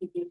Mhm.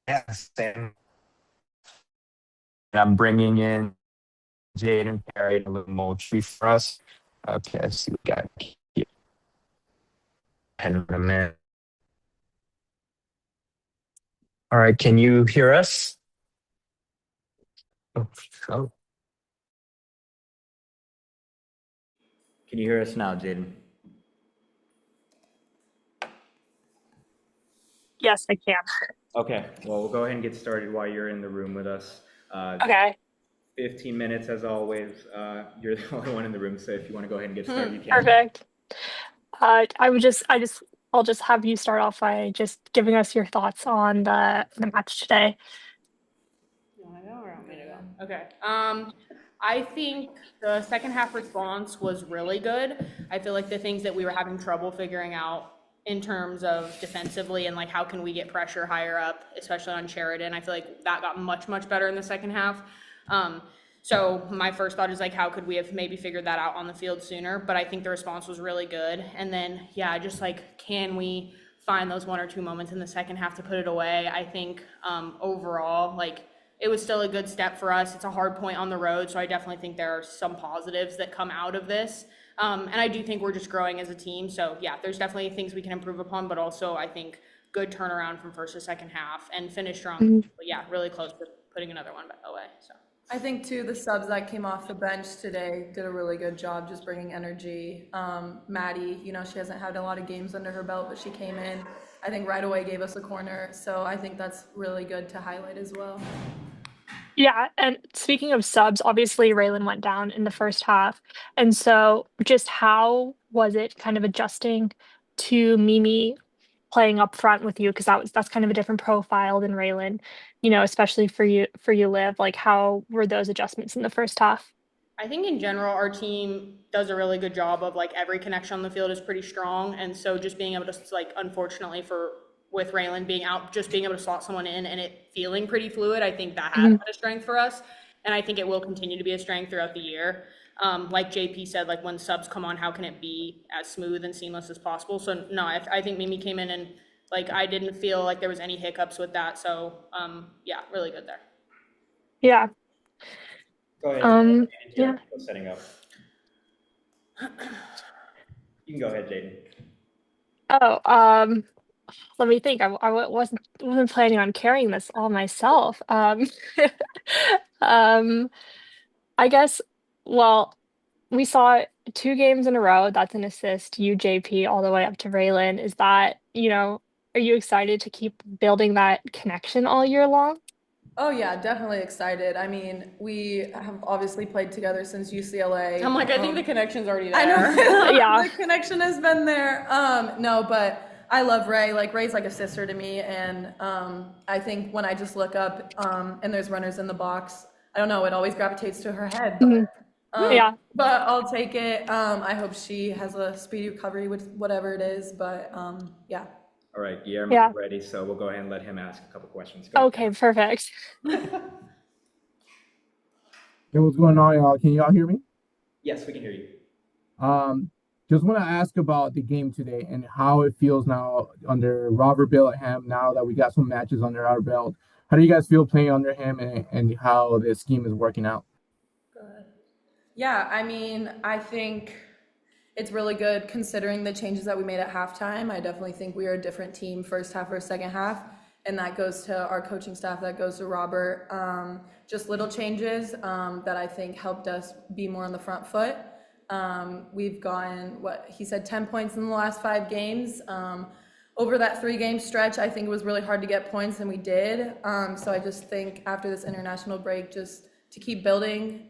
Yeah, same. I'm bringing in Jaden Perry and a little Moultrie for us. Okay, let's see what we got here. And a minute. All right, can you hear us? Oh, oh, Can you hear us now, Jaden? Yes, I can. Okay, well, we'll go ahead and get started while you're in the room with us. Uh, Okay, 15 minutes as always. You're the only one in the room, so if you want to go ahead and get started, you can. perfect. I'll just have you start off by just giving us your thoughts on the match today. You want to go or want me to go? Okay. I think the second half response was really good. I feel like the things that we were having trouble figuring out in terms of defensively and like how can we get pressure higher up, especially on Sheridan, I feel like that got much, much better in the second half. Um, so my first thought is like, how could we have maybe figured that out on the field sooner? But I think the response was really good. And then, yeah, just like, can we find those one or two moments in the second half to put it away? I think overall, like, it was still a good step for us. It's a hard point on the road, so I definitely think there are some positives that come out of this. And I do think we're just growing as a team. So yeah, there's definitely things we can improve upon, but also I think good turnaround from first to second half and finish strong. Mhm. But yeah, really close to putting another one away. So I think too the subs that came off the bench today did a really good job just bringing energy. Maddie, she hasn't had a lot of games under her belt, but she came in, I think right away gave us a corner. So I think that's really good to highlight as well. Yeah, and speaking of subs, obviously Raylan went down in the first half, and so just how was it kind of adjusting to Mimi playing up front with you because that's kind of a different profile than Raylan, especially for you, Liv. Like, how were those adjustments in the first half? I think in general, our team does a really good job of like every connection on the field is pretty strong. And so just being able to like, unfortunately for with Raylan being out, just being able to slot someone in and it feeling pretty fluid, I think that has Mhm. been a strength for us. And I think it will continue to be a strength throughout the year. Like JP said, like when subs come on, how can it be as smooth and seamless as possible? So no, I think Mimi came in and like I didn't feel like there was any hiccups with that. So yeah, really good there. Yeah. Go ahead, Um, Jaden, here. yeah. I'm setting up. You can go ahead, Jaden. Oh, let me think. I wasn't planning on carrying this all myself. Um, I guess, well, we saw two games in a row. That's an assist, you, JP, all the way up to Raylan. Is that, are you excited to keep building that connection all year long? Oh yeah, definitely excited. I mean, we have obviously played together since UCLA. I'm like, I think the connection's already I know there. Yeah. the connection has been there. No, but I love Ray. Like Ray's like a sister to me, and I think when I just look up and there's runners in the box, I don't know, it always gravitates to her head. Mhm. Yeah. But I'll take it. I hope she has a speedy recovery with whatever it is. But yeah. All right, Guillermo's Yeah. ready, so we'll go ahead and let him ask a couple questions. Go Okay, perfect. ahead. Hey, what's going on, y'all? Can y'all hear me? Yes, we can hear you. Um, just want to ask about the game today and how it feels now under Robert Billingham. Now that we got some matches under our belt, how do you guys feel playing under him and how the scheme is working out? Good. Yeah, I mean, I think it's really good considering the changes that we made at halftime. I definitely think we are a different team first half or second half, and that goes to our coaching staff, that goes to Robert. Just little changes that I think helped us be more on the front foot. We've gotten, what he said, 10 points in the last 5 games. Over that 3 game stretch, I think it was really hard to get points, and we did. So I just think after this international break, just to keep building,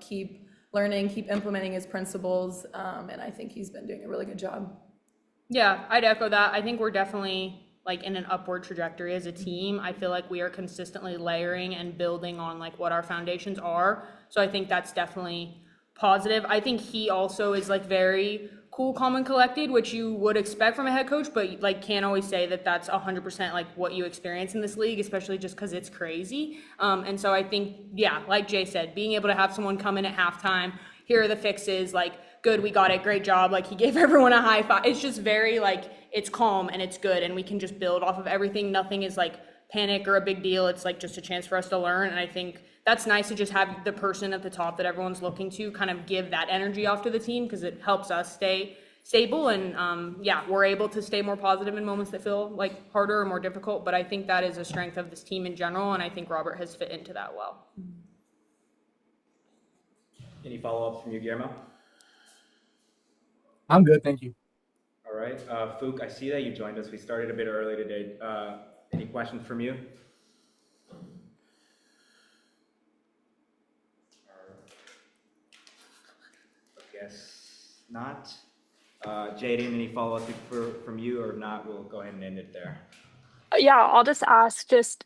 keep learning, keep implementing his principles, and I think he's been doing a really good job. Yeah, I'd echo that. I think we're definitely like in an upward trajectory as a team. I feel like we are consistently layering and building on like what our foundations are. So I think that's definitely positive. I think he also is like very cool, calm, and collected, which you would expect from a head coach, but like can't always say that that's 100% like what you experience in this league, especially just because it's crazy. And so I think, yeah, like Jay said, being able to have someone come in at halftime, here are the fixes, like, good, we got it, great job. Like he gave everyone a high five. It's just very like, it's calm and it's good and we can just build off of everything. Nothing is like panic or a big deal. It's like just a chance for us to learn. And I think that's nice to just have the person at the top that everyone's looking to kind of give that energy off to the team, because it helps us stay stable. And yeah, we're able to stay more positive in moments that feel like harder or more difficult. But I think that is a strength of this team in general. And I think Robert has fit into that well. Any follow-ups from you, Guillermo? I'm good, thank you. All right, Fook, I see that you joined us. We started a bit early today. Any questions from you? I guess not. Jaden, any follow-ups from you, or not? We'll go ahead and end it there. Yeah, I'll just ask, just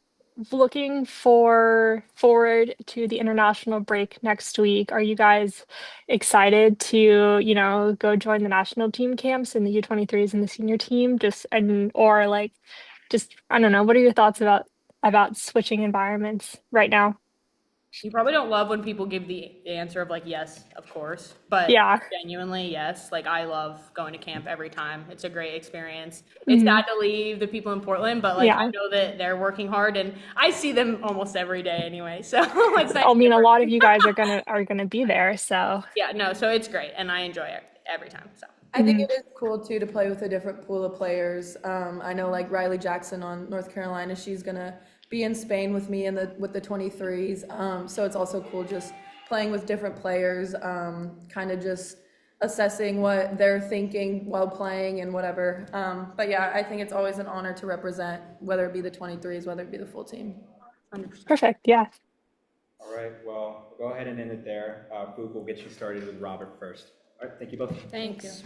looking forward to the international break next week. Are you guys excited to, go join the national team camps and the U23s and the senior team? Or like, just, I don't know, what are your thoughts about switching environments right now? You probably don't love when people give the answer of like, yes, of course, but Yeah. genuinely, yes. Like, I love going to camp every time. It's a great experience. It's Mhm. sad to leave the people in Portland, but like, I Yeah. know that they're working hard, and I see them almost every day anyway. So it's nice I mean, to a work. lot of you guys are gonna be there, so. Yeah, no, so it's great, and I enjoy it every time. So I think Mhm. it is cool too to play with a different pool of players. I know like Riley Jackson on North Carolina, she's gonna be in Spain with me with the 23s. So it's also cool just playing with different players, kind of just assessing what they're thinking while playing and whatever. But yeah, I think it's always an honor to represent, whether it be the 23s, whether it be the full team. 100%. Perfect. Yeah. All right, well, we'll go ahead and end it there. Fook, we'll get you started with Robert first. All right, thank you both. Thanks.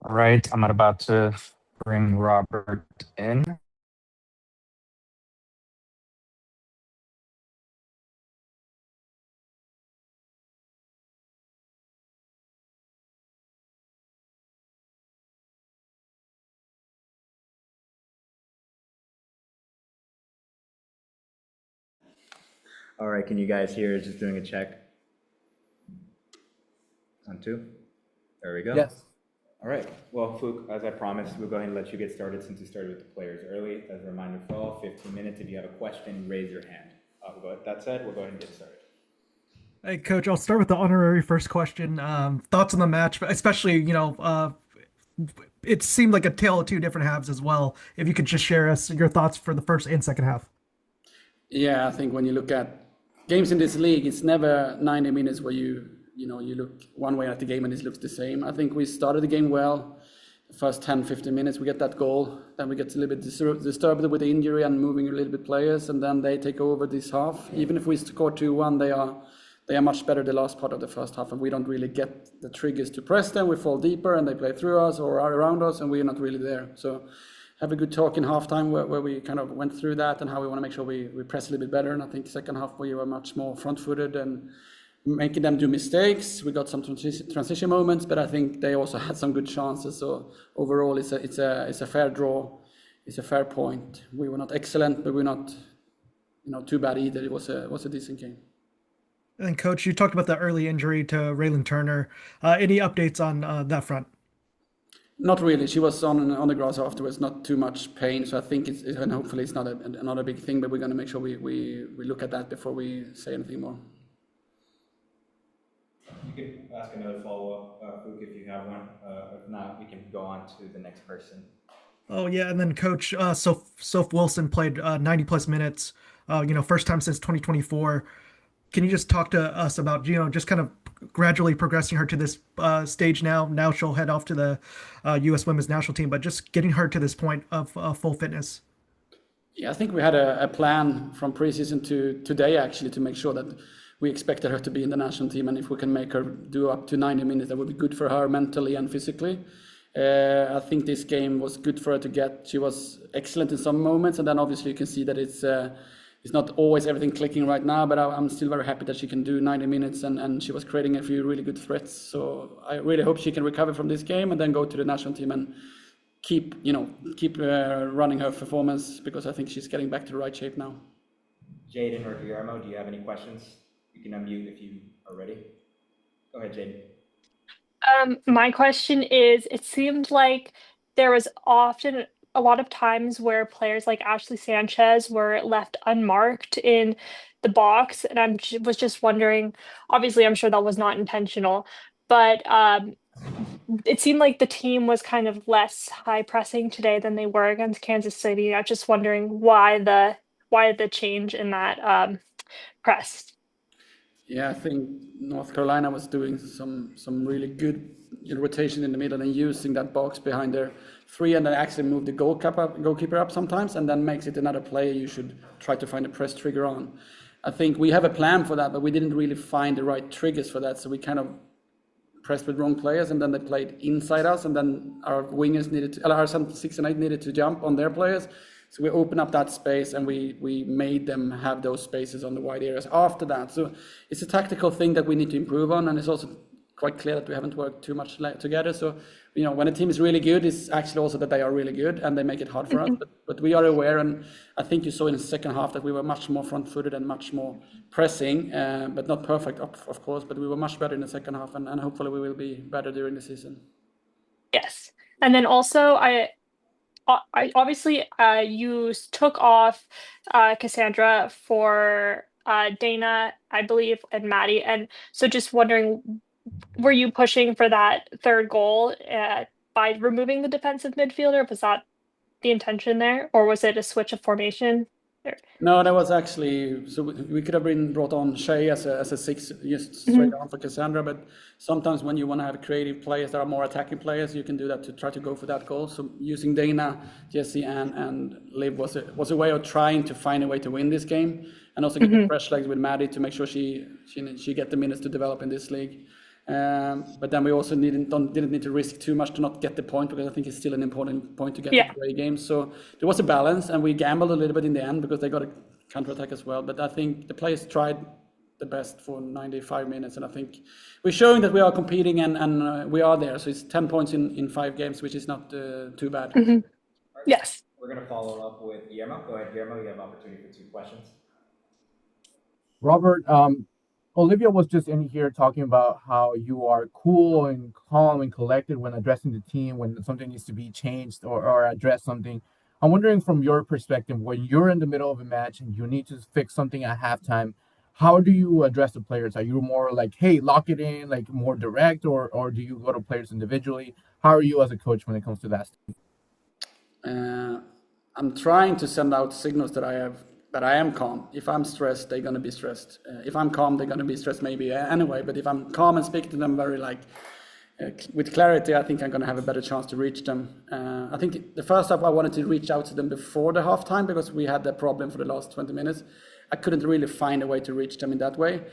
All right, I'm about to bring Robert in. All right, can you guys hear? Just doing a check. On two. There we go. Yes. All right. Well, Fook, as I promised, we'll go ahead and let you get started since you started with the players early. As a reminder for all, 15 minutes. If you have a question, raise your hand. That said, we'll go ahead and get started. Hey, Coach, I'll start with the honorary first question. Thoughts on the match, especially, it seemed like a tale of two different halves as well. If you could just share us your thoughts for the first and second half. Yeah, I think when you look at games in this league, it's never 90 minutes where you look one way at the game and it looks the same. I think we started the game well. The first 10, 15 minutes, we get that goal. Then we get a little bit disturbed with the injury and moving a little bit players, and then they take over this half. Even if we score 2-1, they are much better the last part of the first half, and we don't really get the triggers to press them. We fall deeper and they play through us or are around us, and we're not really there. So have a good talk in halftime where we kind of went through that and how we want to make sure we press a little bit better. And I think second half we were much more front-footed and making them do mistakes. We got some transition moments, but I think they also had some good chances. So overall, it's a fair draw. It's a fair point. We were not excellent, but we're not too bad either. It was a decent game. And Coach, you talked about the early injury to Raylan Turner. Any updates on that front? Not really. She was on the grass afterwards, not too much pain. So I think and hopefully it's not a big thing, but we're going to make sure we look at that before we say anything more. You can ask another follow-up, Fook, if you have one. If not, we can go on to the next person. Oh yeah, and then Coach Soph Wilson played 90 plus minutes. First time since 2024. Can you just talk to us about just kind of gradually progressing her to this stage now? Now she'll head off to the U.S. Women's National Team, but just getting her to this point of full fitness. Yeah, I think we had a plan from preseason to today actually to make sure that we expected her to be in the national team, and if we can make her do up to 90 minutes, that would be good for her mentally and physically. I think this game was good for her to get. She was excellent in some moments, and then obviously you can see that it's not always everything clicking right now, but I'm still very happy that she can do 90 minutes, and she was creating a few really good threats. So I really hope she can recover from this game and then go to the national team and keep running her performance, because I think she's getting back to the right shape now. Jaden or Guillermo, do you have any questions? You can unmute if you are ready. Go ahead, Jaden. My question is, it seemed like there was often a lot of times where players like Ashley Sanchez were left unmarked in the box, and I was just wondering, obviously I'm sure that was not intentional, but it seemed like the team was kind of less high pressing today than they were against Kansas City. I'm just wondering why the change in that press. Yeah, I think North Carolina was doing some really good rotation in the middle and using that box behind their three, and then actually move the goalkeeper up sometimes, and then makes it another player you should try to find a press trigger on. I think we have a plan for that, but we didn't really find the right triggers for that, so we kind of pressed with wrong players, and then they played inside us, and then our wingers our 6 and 8 needed to jump on their players. So we opened up that space, and we made them have those spaces on the wide areas after that. So it's a tactical thing that we need to improve on, and it's also quite clear that we haven't worked too much together. So, when a team is really good, it's actually also that they are really good, and they make it hard for us. But we are aware, and I think you saw in the second half that we were much more front-footed and much more pressing, but not perfect, of course, but we were much better in the second half, and hopefully we will be better during the season. Yes. And then also, I obviously you took off Cassandra for Dana, I believe, and Maddie, and so just wondering, were you pushing for that third goal by removing the defensive midfielder? Was that the intention there, or was it a switch of formation? No, that was actually, so we could have been brought on Shay as a 6, just straight on for Cassandra, but sometimes when you want to have creative players that are more attacking players, you can do that to try to go for that goal. So using Dana, Jesse, and Liv was a way of trying to find a way to win this game, and also get the fresh legs with Maddie to make sure she get the minutes to develop in this league. But then we also didn't need to risk too much to not get the point, because I think it's still an important point to get the away game. So there was a balance, and we gambled a little bit in the end because they got a counter-attack as well. But I think the players tried the best for 95 minutes, and I think we're showing that we are competing and we are there. So it's 10 points in 5 games, which is not too bad. Right. Yes. We're going to follow up with Guillermo. Go ahead, Guillermo. You have opportunity for 2 questions. Robert, Olivia was just in here talking about how you are cool and calm and collected when addressing the team when something needs to be changed or address something. I'm wondering from your perspective, when you're in the middle of a match and you need to fix something at halftime, how do you address the players? Are you more like, hey, lock it in, like more direct, or do you go to players individually? How are you as a coach when it comes to that? Uh, I'm trying to send out signals that I am calm. If I'm stressed, they're gonna be stressed. If I'm calm, they're gonna be stressed maybe anyway. But if I'm calm and speak to them very like with clarity, I think I'm gonna have a better chance to reach them. I think the first half I wanted to reach out to them before the halftime because we had that problem for the last 20 minutes. I couldn't really find a way to reach them in that way.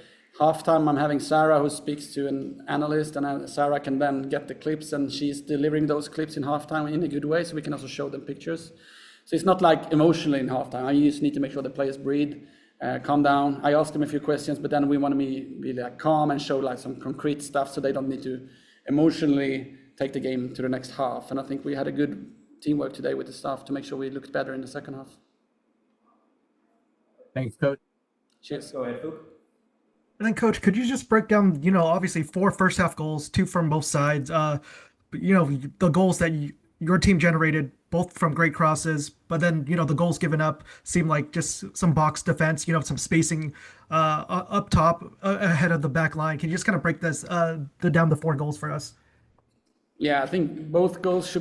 Halftime, I'm having Sarah who speaks to an analyst, and Sarah can then get the clips, and she's delivering those clips in halftime in a good way, so we can also show them pictures. So it's not like emotionally in halftime. I just need to make sure the players breathe, calm down. I asked them a few questions, but then we want to be like calm and show like some concrete stuff, so they don't need to emotionally take the game to the next half. And I think we had a good teamwork today with the staff to make sure we looked better in the second half. Thanks, coach. Cheers. Go ahead, Fook. And then, Coach, could you just break down, obviously 4 first half goals, 2 from both sides, the goals that your team generated, both from great crosses, but then, the goals given up seem like just some box defense, some spacing up top ahead of the back line. Can you just kind of break this down the 4 goals for us? Yeah, I think both goals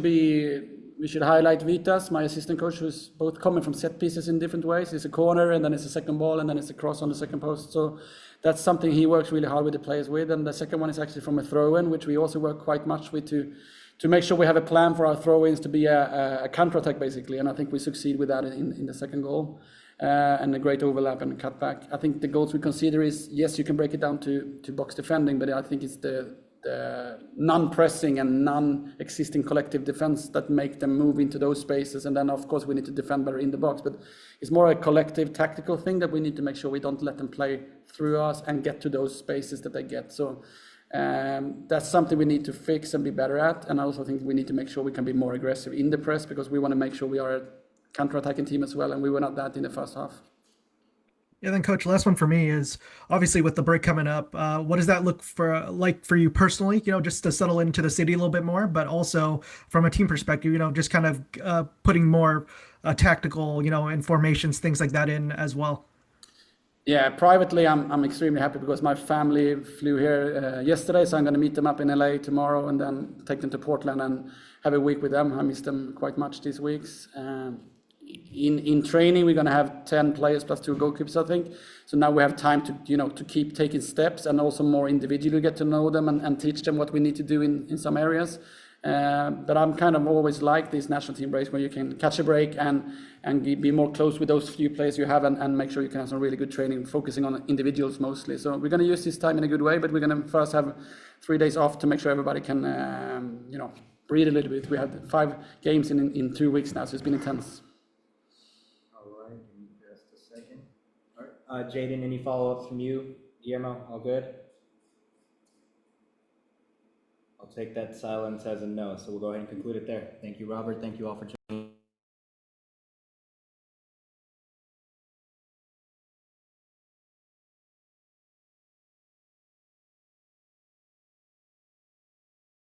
we should highlight Vitas, my assistant coach, who's both coming from set pieces in different ways. It's a corner, and then it's a second ball, and then it's a cross on the second post. So that's something he works really hard with the players with. And the second one is actually from a throw-in, which we also work quite much with to make sure we have a plan for our throw-ins to be a counter-attack, basically. And I think we succeed with that in the second goal. And a great overlap and cutback. I think the goals we consider is, yes, you can break it down to box defending, but I think it's the non-pressing and non-existing collective defense that make them move into those spaces. And then, of course, we need to defend better in the box. But it's more a collective tactical thing that we need to make sure we don't let them play through us and get to those spaces that they get. So that's something we need to fix and be better at. And I also think we need to make sure we can be more aggressive in the press because we want to make sure we are a counter-attacking team as well. And we were not that in the first half. Yeah, then Coach, last one for me is obviously with the break coming up, what does that look like for you personally? Just to settle into the city a little bit more, but also from a team perspective, just kind of putting more tactical, and formations, things like that in as well. Yeah, privately, I'm extremely happy because my family flew here yesterday, so I'm going to meet them up in LA tomorrow and then take them to Portland and have a week with them. I miss them quite much these weeks. In training, we're going to have 10 players plus 2 goalkeepers, I think. So now we have time to keep taking steps and also more individually get to know them and teach them what we need to do in some areas. But I'm kind of always like this national team breaks where you can catch a break and be more close with those few players you have and make sure you can have some really good training, focusing on individuals mostly. So we're going to use this time in a good way, but we're going to first have 3 days off to make sure everybody can, breathe a little bit. We had 5 games in 2 weeks now, so it's been intense. Jaden, any follow-ups from you? Guillermo, all good? I'll take that silence as a no, so we'll go ahead and conclude it there. Thank you, Robert. Thank you all for joining.